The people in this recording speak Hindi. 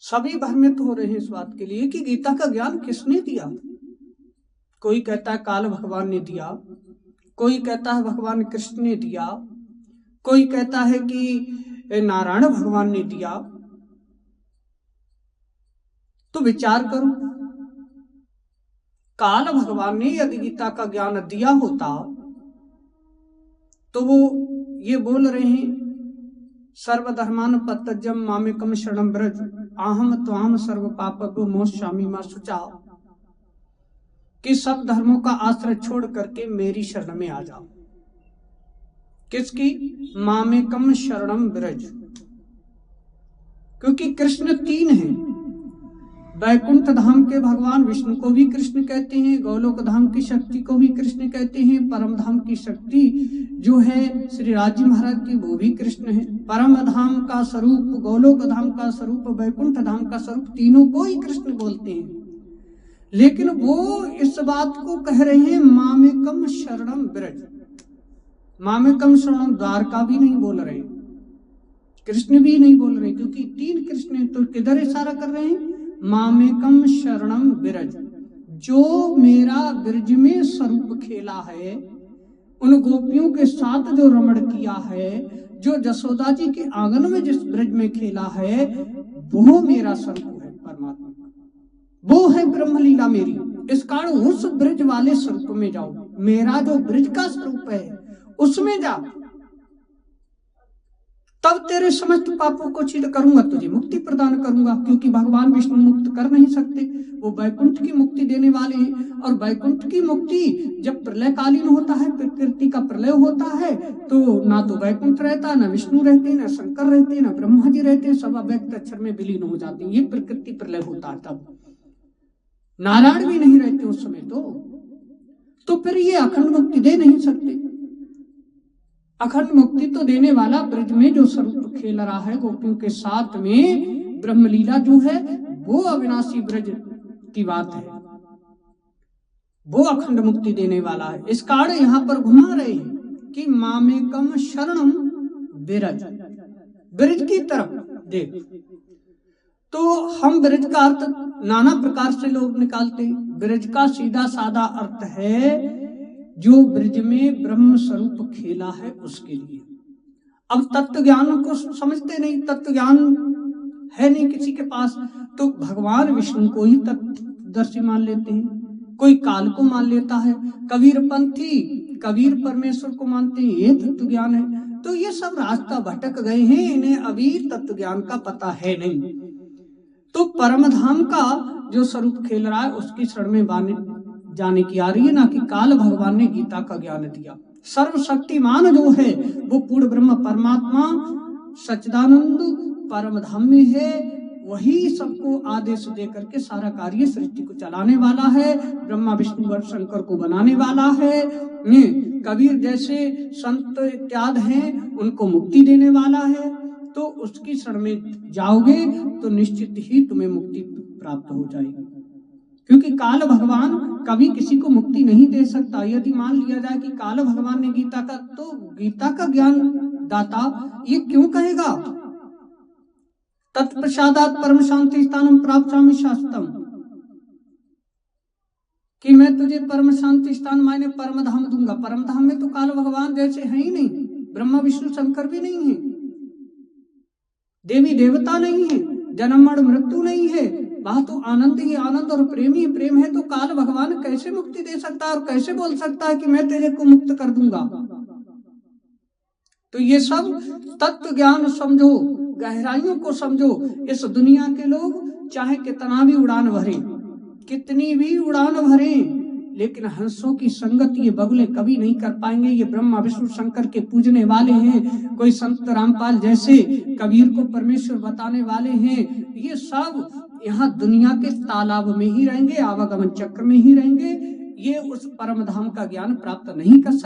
सभी भ्रमित हो रहे हैं इस बात के लिए कि गीता का ज्ञान किसने दिया। कोई कहता है काल भगवान ने दिया, कोई कहता है भगवान कृष्ण ने दिया, कोई कहता है कि नारायण भगवान ने दिया। तो विचार करो, काल भगवान ने यदि गीता का ज्ञान दिया होता तो वो ये बोल रहे हैं सर्वधर्मान पत्यजम मामेकम शरणं व्रज अहम त्वाम सर्व पापभ्यो मोक्षयामि मा शुचा, कि सब धर्मों का आश्रय छोड़ करके मेरी शरण में आ जाओ। किसकी? मामेकम शरणं व्रज। क्योंकि कृष्ण तीन हैं, वैकुंठ धाम के भगवान विष्णु को भी कृष्ण कहते हैं, गोलोक धाम की शक्ति को भी कृष्ण कहते हैं, परम धाम की शक्ति जो है श्री राजी महाराज की वो भी कृष्ण है। परम धाम का स्वरूप, गोलोक धाम का स्वरूप, वैकुंठ धाम का स्वरूप, तीनों को ही कृष्ण बोलते हैं। लेकिन वो इस बात को कह रहे हैं मामेकम शरणं व्रज। मामेकम शरणं द्वारका भी नहीं बोल रहे, कृष्ण भी नहीं बोल रहे, क्योंकि तीन कृष्ण है। तो किधर इशारा कर रहे हैं? मामेकम शरणं व्रज, जो मेरा ब्रज में स्वरूप खेला है, उन गोपियों के साथ जो रमण किया है, जो जसोदा जी के आंगन में जिस ब्रज में खेला है, वो मेरा स्वरूप है परमात्मा का, वो है ब्रह्म लीला मेरी। इस कारण उस ब्रज वाले स्वरूप में जाओ, मेरा जो ब्रज का स्वरूप है उसमें जा, तब तेरे समस्त पापों को छीन करूंगा, तुझे मुक्ति प्रदान करूंगा। क्योंकि भगवान विष्णु मुक्त कर नहीं सकते, वो वैकुंठ की मुक्ति देने वाले हैं। और वैकुंठ की मुक्ति जब प्रलयकालीन होता है, प्रकृति का प्रलय होता है, तो ना तो वैकुंठ रहता, ना विष्णु रहते, ना शंकर रहते, ना ब्रह्मा जी रहते, सब अव्यक्त अक्षर में विलीन हो जाते हैं। ये प्रकृति प्रलय होता है, तब नारायण भी नहीं रहते उस समय। तो फिर ये अखंड मुक्ति दे नहीं सकते। अखंड मुक्ति तो देने वाला ब्रज में जो स्वरूप खेल रहा है गोपियों के साथ में, ब्रह्मलीला जो है वो अविनाशी ब्रज की बात है, वो अखंड मुक्ति देने वाला है। इस कारण यहाँ पर घुमा रहे हैं कि मामेकम शरणं व्रज, ब्रज की तरफ देख। तो हम ब्रज का अर्थ नाना प्रकार से लोग निकालते हैं। ब्रज का सीधा साधा अर्थ है जो ब्रज में ब्रह्म स्वरूप खेला है उसके लिए। अब तत्व ज्ञान को समझते नहीं, तत्व ज्ञान है नहीं किसी के पास, तो भगवान विष्णु को ही तत्वदर्शी मान लेते हैं, कोई काल को मान लेता है, कबीर पंथी कबीर परमेश्वर को मानते हैं, ये तत्व ज्ञान है। तो ये सब रास्ता भटक गए हैं, इन्हें अभी तत्व ज्ञान का पता है नहीं। तो परम धाम का जो स्वरूप खेल रहा है उसकी शरण में जाने की आ रही है, ना कि काल भगवान ने गीता का ज्ञान दिया। सर्वशक्तिमान जो है वो पूर्ण ब्रह्म परमात्मा सच्चिदानंद परम धाम में है, वही सबको आदेश दे करके सारा कार्य सृष्टि को चलाने वाला है, ब्रह्मा विष्णु और शंकर को बनाने वाला है। कबीर जैसे संत इत्यादि हैं उनको मुक्ति देने वाला है। तो उसकी शरण में जाओगे तो निश्चित ही तुम्हें मुक्ति प्राप्त हो जाएगी, क्योंकि काल भगवान कभी किसी को मुक्ति नहीं दे सकता। यदि मान लिया जाए कि काल भगवान ने गीता का, तो गीता का ज्ञान दाता ये क्यों कहेगा तत्प्रसादात परम शांति स्थानम प्राप्स्यामि शाश्वतम, कि मैं तुझे परम शांति स्थान मायने परम धाम दूंगा। परम धाम में तो काल भगवान जैसे है ही नहीं, ब्रह्मा विष्णु शंकर भी नहीं है, देवी देवता नहीं है, जन्म मरण मृत्यु नहीं है, वहां तो आनंद ही आनंद और प्रेम ही प्रेम है। तो काल भगवान कैसे मुक्ति दे सकता है और कैसे बोल सकता है कि मैं तेरे को मुक्त कर दूंगा। तो ये सब तत्व ज्ञान समझो, गहराइयों को समझो। इस दुनिया के लोग चाहे कितना भी उड़ान भरे, कितनी भी उड़ान भरे, लेकिन हंसों की संगत ये बगुले कभी नहीं कर पाएंगे। ये ब्रह्मा विष्णु शंकर के पूजने वाले हैं, कोई संत रामपाल जैसे कबीर को परमेश्वर बताने वाले हैं। ये सब यहाँ दुनिया के तालाब में ही रहेंगे, आवागमन चक्र में ही रहेंगे। ये उस परम धाम का ज्ञान प्राप्त नहीं कर सकते।